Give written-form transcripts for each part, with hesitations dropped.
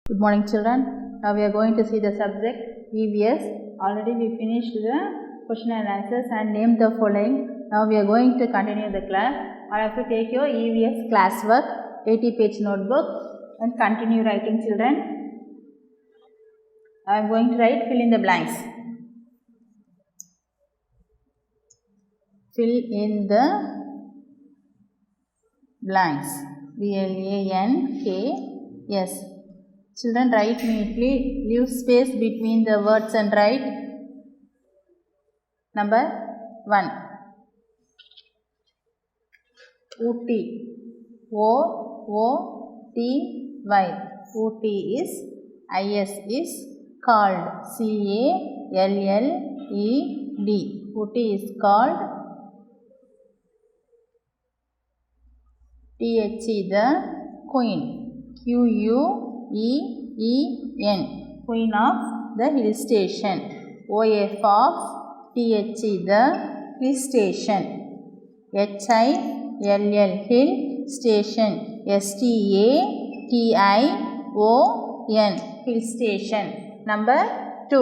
Good morning, children. Now we are going to see the subject EVS. Already we finished the question and answers and named the following. Now we are going to continue the class. I have to take your EVS classwork, 80-page notebook, and continue writing, children. I am going to write fill in the blanks. Fill in the blanks. BLANKS. Children, write neatly. Leave space between the words and write. Number 1. Ooty. O-O-T-Y. Ooty is IS is called. C-A-L-L-E-D. Ooty is called. T-H-E the queen. Q-U-E-E-N. Queen of the hill station. O-F of T-H-E the hill station. H-I-L-L hill station. S-T-A-T-I-O-N hill station. Number 2.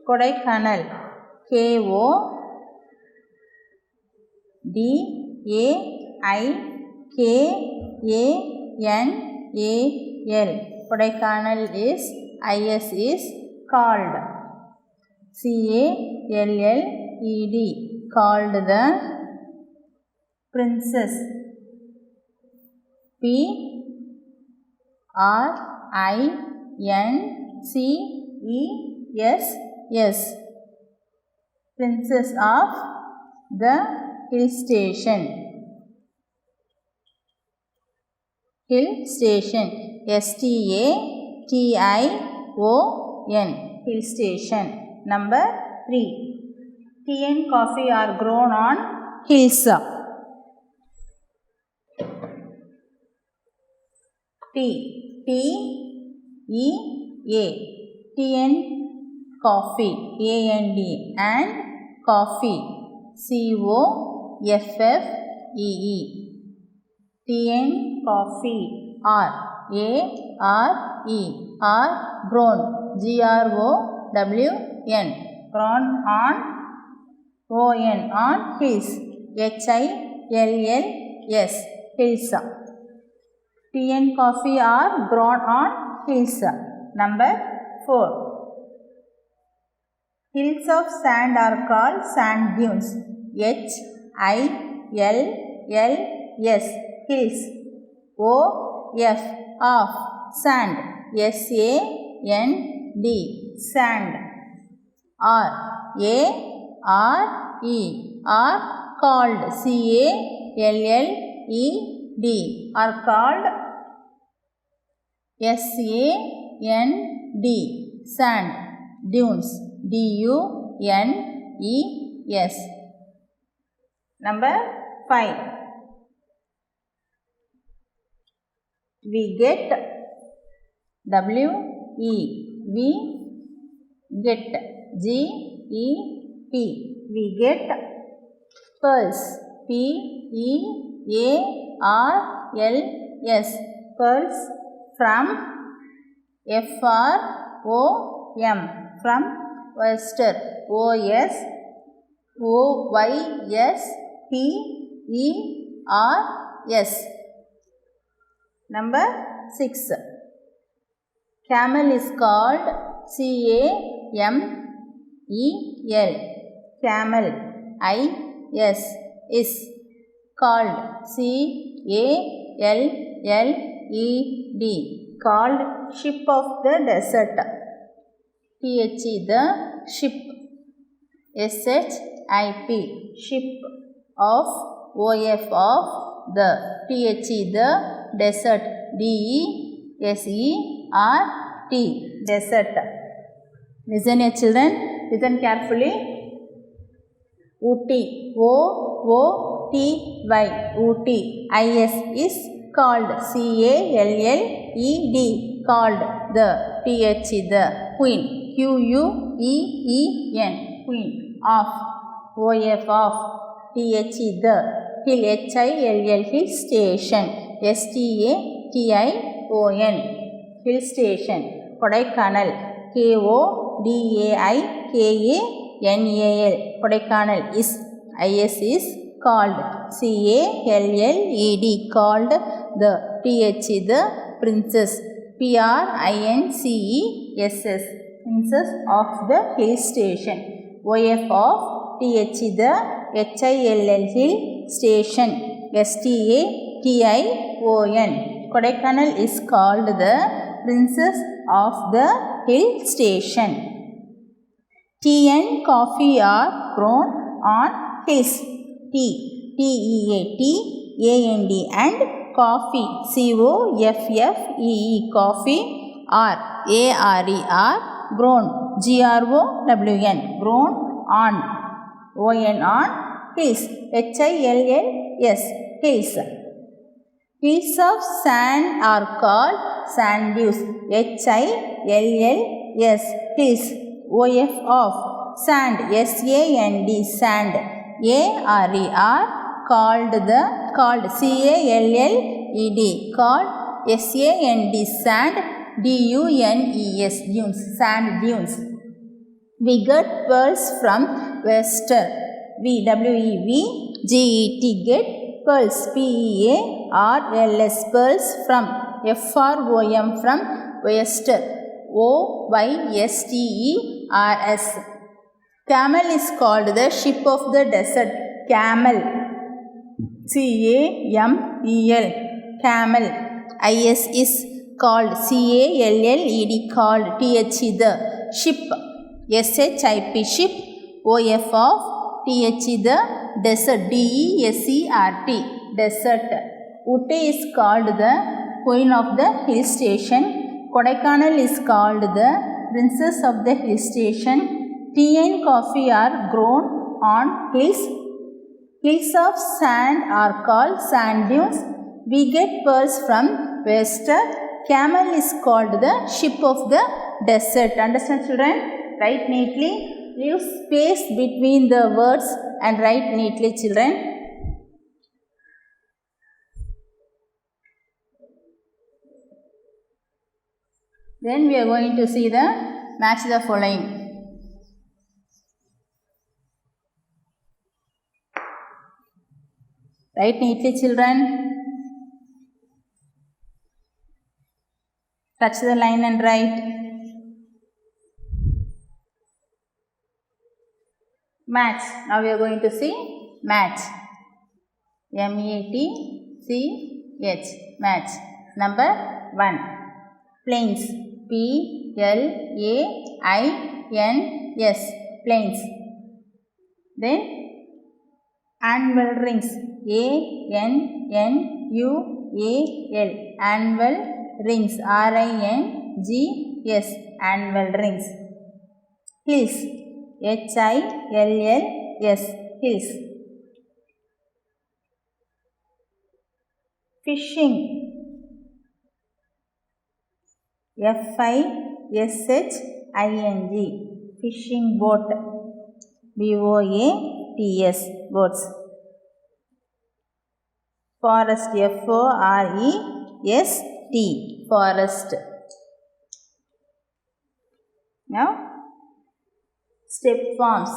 Kodaikanal. K-O-D-A-I-K-A-N-A-L. Kodaikanal is IS is called. C-A-L-L-E-D. Called the princess. P-R-I-N-C-E-S-S. Princess of the hill station. Hill station. S-T-A-T-I-O-N. Hill station. Number 3. Tea and coffee are grown on hills. Tea. T-E-A. Tea and coffee. A-N-D. And coffee. C-O-F-F-E-E. Tea and coffee are A-R-E are grown. G-R-O-W-N. Grown on O-N on hills. H-I-L-L-S hills. Tea and coffee are grown on hills. Number 4. Hills of sand are called sand dunes. H-I-L-L-S hills. O-F of sand. S-A-N-D sand. R-A-R-E are called. C-A-L-L-E-D are called. S-A-N-D sand dunes. D-U-N-E-S. Number 5. We get. W-E. We get. G-E-T. We get pearls. P-E-A-R-L-S. Pearls from F-R-O-M. From oyster. O-S-O-Y-S-T-E-R-S. Number 6. Camel is called. C-A-M-E-L. Camel. I-S is called. C-A-L-L-E-D. Called ship of the desert. T-H-E the ship. S-H-I-P ship of O-F of the. T-H-E the desert. D-E-S-E-R-T desert. Listen here, children. Listen carefully. Ooty. O-O-T-Y. Ooty. I-S is called. C-A-L-L-E-D called the. T-H-E the queen. Q-U-E-E-N queen of. O-F of. T-H-E the hill. H-I-L-L hill station. S-T-A Hill station. Kodaikanal, Kodaikanal. Kodaikanal is called, called. The princess, princess, princess of the hill station. of the hill station, station. Kodaikanal is called the princess of the hill station. Tea and coffee are grown on hills. Tea, and coffee, coffee, are grown, grown on, hills, hills. Hills of sand are called sand dunes, hills. of sand, sand, sand, are called, called, called, sand, sand, dunes, sand dunes. We get pearls from Wester, get pearls, pearls, pearls from, from Wester, Oysters. Camel is called the ship of the desert. Camel, Camel. Camel. Is called, called, the ship, ship. of the desert, desert. Ooty is called the queen of the hill station. Kodaikanal is called the princess of the hill station. Tea and coffee are grown on hills. Hills of sand are called sand dunes. We get pearls from Wester. Camel is called the ship of the desert. Understand, children? Write neatly. Leave space between the words and write neatly, children. Then we are going to see the match the following. Write neatly, children. Touch the line and write. Match. Now we are going to see match. M-A-T-C-H. Match. Number 1. Plains. P-L-A-I-N-S. Plains. Then annual rings. A-N-N-U-A-L. Annual rings. R-I-N-G-S. Annual rings. Hills. H-I-L-L-S. Hills. Fishing. F-I-S-H-I-N-G. Fishing boat. B-O-A-T-S. Boats. Forest. F-O-R-E-S-T. Forest. Now, step forms.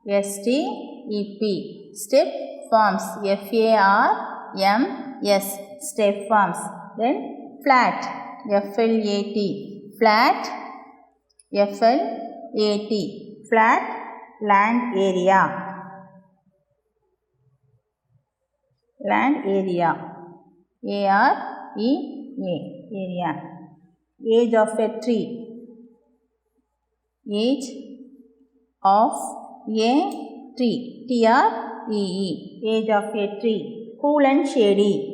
S-T-E-P. Step forms. F-A-R-M-S. Step forms. Then flat. F-L-A-T. Flat. F-L-A-T. Flat land area. Land area. A-R-E-A. Area. Age of a tree. Age of a tree. T-R-E-E. Age of a tree. Cool and shady.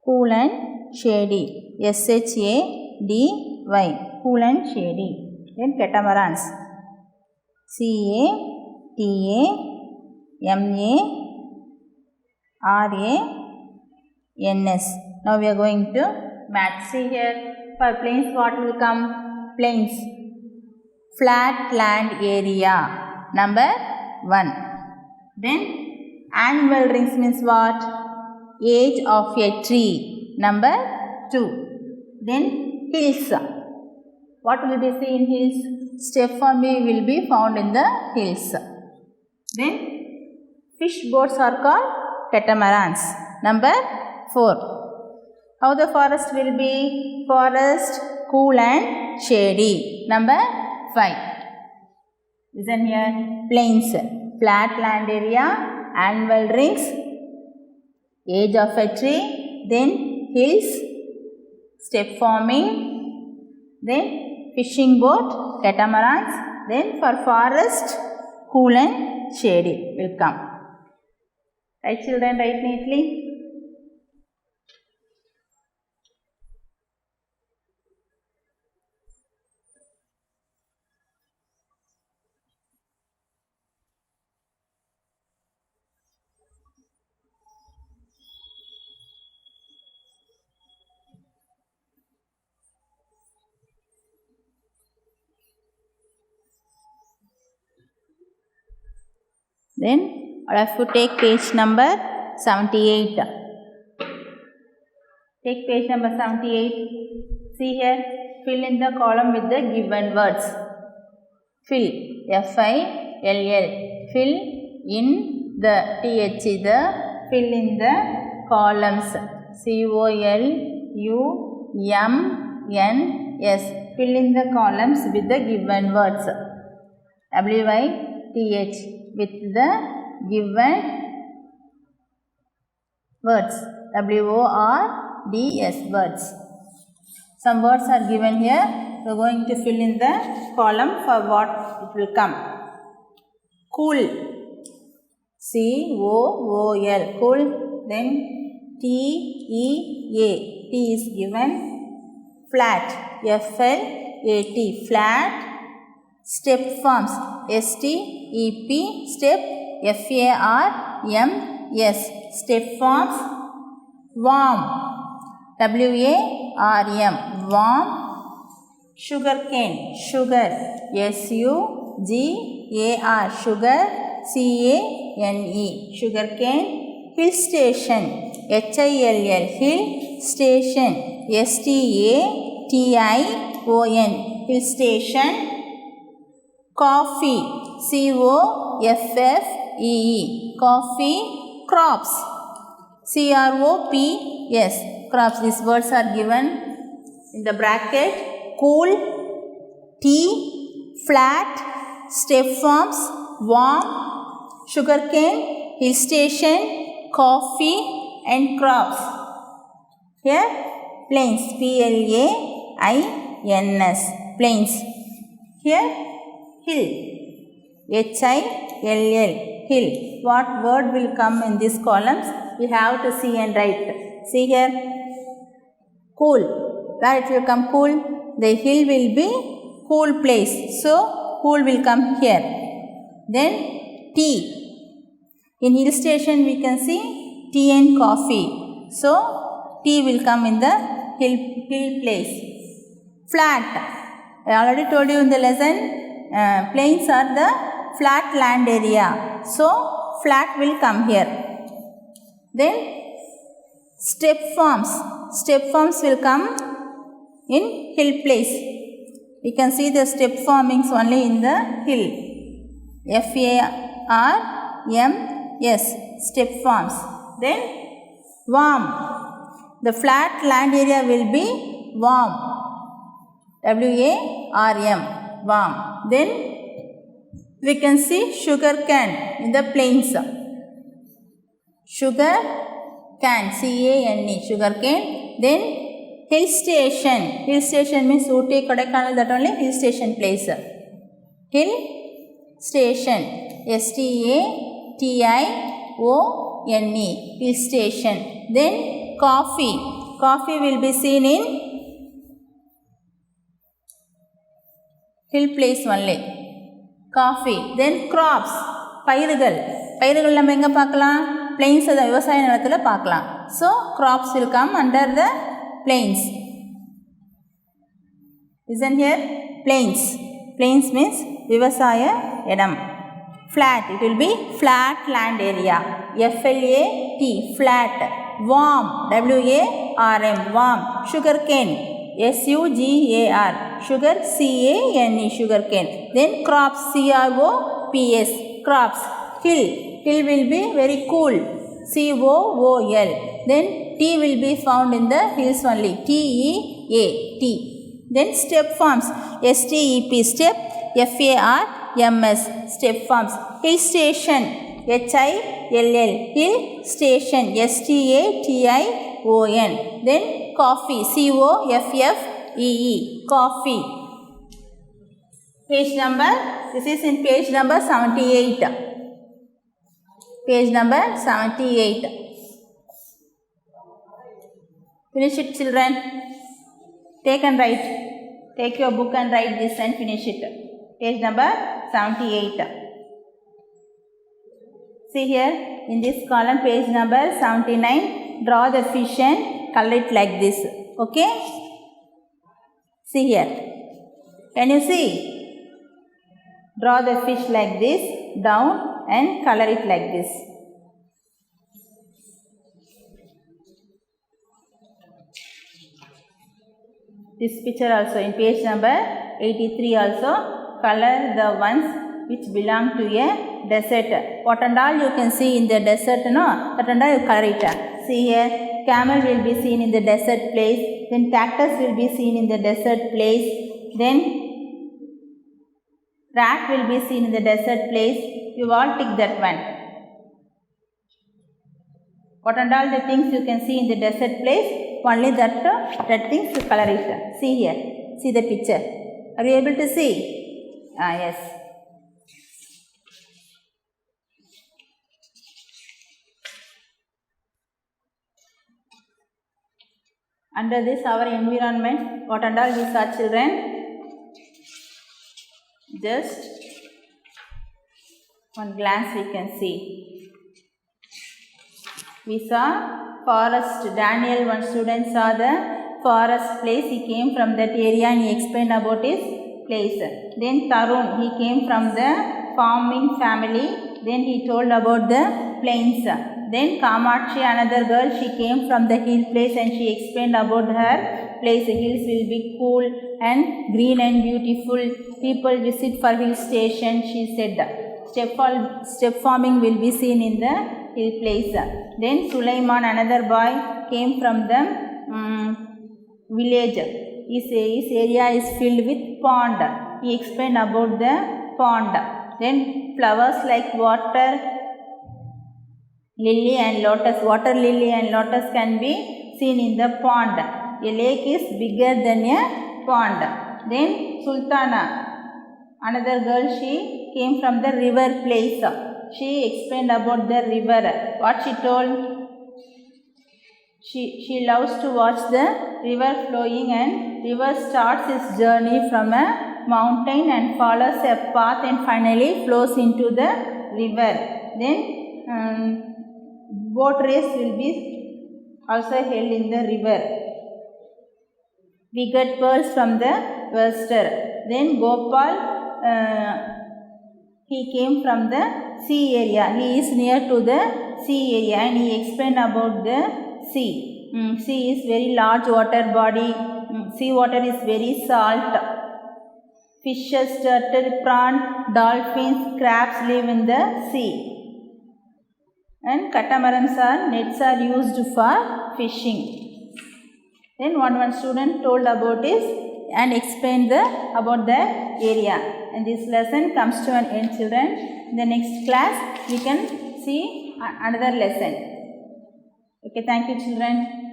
Cool and shady. S-H-A-D-Y. Cool and shady. Then catamarans. C-A-T-A-M-A-R-A-N-S. Now we are going to match. See here. For plains, what will come? Plains. Flat land area. Number 1. Then annual rings means what? age of a tree. Number 2. Then hills. What will be seen in hills? Step form will be found in the hills. Then fish boats are called catamarans. Number 4. How the forest will be? Forest cool and shady. Number 5. Listen here. Plains, flat land area, annual rings, age of a tree, then hills, step forming, then fishing boat, catamarans, then for forest, cool and shady will come. Right children, write neatly. Then I have to take page number 78. Take page number 78. See here, fill in the column with the given words. Fill, F-I-L-L. Fill in the, T-H, the, fill in the columns. C-O-L-U-M-N-S. Fill in the columns with the given words. W-I-T-H. With the given words. W-O-R-D-S, words. Some words are given here. We are going to fill in the column for what it will come. Cool, C-O-O-L, cool. Then T-E-A, T is given. Flat, F-L-A-T, flat. Step forms, S-T-E-P, step, F-A-R-M-S, step forms. Warm, W-A-R-M, warm. Sugarcane, sugar, S-U-G-A-R, sugar, C-A-N-E, sugarcane. Hill station, H-I-L-L, hill station, S-T-A-T-I-O-N, hill station. Coffee, C-O-F-F-E-E, coffee. Crops, C-R-O-P-S, crops. These words are given in the bracket. Cool, tea, flat, step forms, warm, sugarcane, hill station, coffee and crops. Here plains, P-L-A-I-N-S, plains. Here hill, H-I-L-L, hill. What word will come in these columns? We have to see and write. See here, cool. Where it will come? Cool. The hill will be cool place. So cool will come here. Then tea. In hill station we can see tea and coffee. So tea will come in the hill place. Flat. I already told you in the lesson. Plains are the flat land area. So flat will come here. Then step forms. Step forms will come in hill place. We can see the step formings only in the hill. F-A-R-M-S, step forms. Then warm. The flat land area will be warm. W-A-R-M, warm. Then we can see sugar cane in the plains. Sugar cane, C-A-N-E, sugar cane. Then hill station. Hill station means Ooty, Kodaikanal, that only hill station place. Hill station, S-T-A-T-I-O-N-E, hill station. Then coffee. Coffee will be seen in hill place only. Coffee. Then crops, பயிர்கள். பயிர்கள் நம்ம எங்கே பார்க்கலாம்? plains, அதை விவசாய நிலத்தில் பார்க்கலாம். So crops will come under the plains. Listen here, plains. Plains means விவசாய இடம். Flat, it will be flat land area. F-L-A-T, flat. Warm, W-A-R-M, warm. Sugarcane, S-U-G-A-R, sugar, C-A-N-E, sugarcane. Then crops, C-R-O-P-S, crops. Hill, hill will be very cool, C-O-O-L. Then T will be found in the hills only, T-E-A-T. Then step forms, S-T-E-P, step, F-A-R-M-S, step forms. Hill station, H-I-L-L, hill station, S-T-A-T-I-O-N. Then coffee, C-O-F-F-E-E, coffee. Page number, this is in page number 78. Page number 78. Finish it, children. Take and write. Take your book and write this and finish it. Page number 78. See here, in this column, page number 79, draw the fish and color it like this. Okay? See here. Can you see? Draw the fish like this, down, and color it like this. This picture also in page number 83 also, color the ones which belong to a desert. What and all you can see in the desert, no? That and all you color it. See here, camel will be seen in the desert place, then cactus will be seen in the desert place, then rat will be seen in the desert place. You all tick that one. What and all the things you can see in the desert place, only that things you color it. See here. See the picture. Are you able to see? Yes. Under this our environment, what and all we saw, children? Just one glance we can see. We saw forest. Daniel, one student, saw the forest place. He came from that area and he explained about his place. Then Tarun, he came from the farming family. Then he told about the plains. Then Kamakshi, another girl, she came from the hill place and she explained about her place. The hills will be cool and green and beautiful. People visit for hill station, she said. Step forming will be seen in the hill place. Then Sulaiman, another boy, came from the village. His area is filled with pond. He explained about the pond. Then flowers like water lily and lotus. Water lily and lotus can be seen in the pond. A lake is bigger than a pond. Then Sultana, another girl, she came from the river place. She explained about the river. What she told? She loves to watch the river flowing, and river starts its journey from a mountain and follows a path and finally flows into the river. Then boat race will be also held in the river. We get pearls from the Wester. Then Gopal, he came from the sea area. He is near to the sea area and he explained about the sea. Sea is very large water body. Sea water is very salt. Fishes, turtle, prawn, dolphins, crabs live in the sea. And catamarans nets are used for fishing. Then one student told about this and explained about the area. And this lesson comes to an end, children. In the next class, we can see another lesson. Okay, thank you, children.